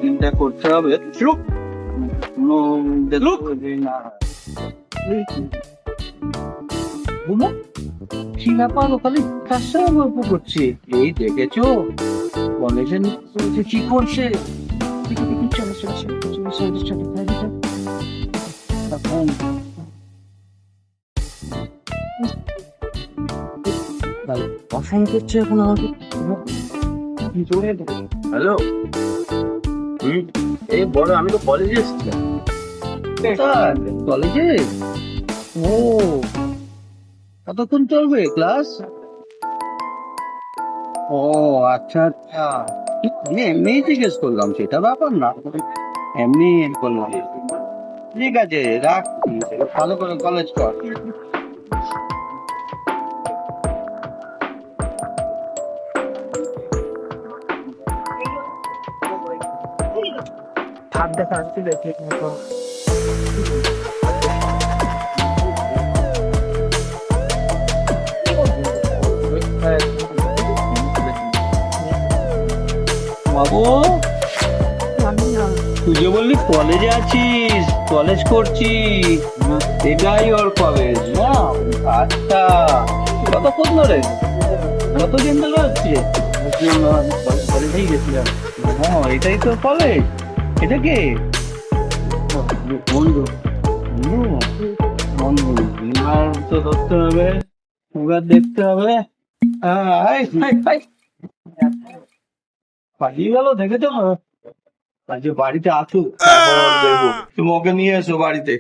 দিনটা করতে হবে কোনো না। বুমা, কি ব্যাপার ওখানে কার সঙ্গে গল্প করছে? এই দেখেছো কলেজে কি করছে? চলো চলো চলো চলো চলো চলো বাইরে চলো। এখন পছন্দ করছে এখন আমাকে কি জোরে। হ্যালো। এই বলো, আমি তো কলেজে এসেছিলাম। কলেজে? ও, কতক্ষণ চলবে ক্লাস? ও আচ্ছা আচ্ছা, আমি এমনি জিজ্ঞেস করলাম, সেটা ব্যাপার না, এমনি করলাম। ঠিক আছে রাখছি, ভালো করে কলেজ কর। ভাত দেখা আসছে দেখে মতো। বাবু, আমি না, তুই যে বললি কলেজে আছিস, কলেজ করছিস, এটাই ওর কলেজ না? আচ্ছা, কতক্ষণ ধরে, কতদিন ধরে হচ্ছে? কলেজেই গেছিলাম। হ্যাঁ এটাই তো কলেজ। এটা কে? বন্ধু। বন্ধু? বন্ধু আর তো ধরতে হবে, এবার দেখতে হবে। পালিয়ে গেল, দেখেছো? আজ বাড়িতে আসুক, তারপর দেখবো। তুমি ওকে নিয়ে এসো বাড়িতে।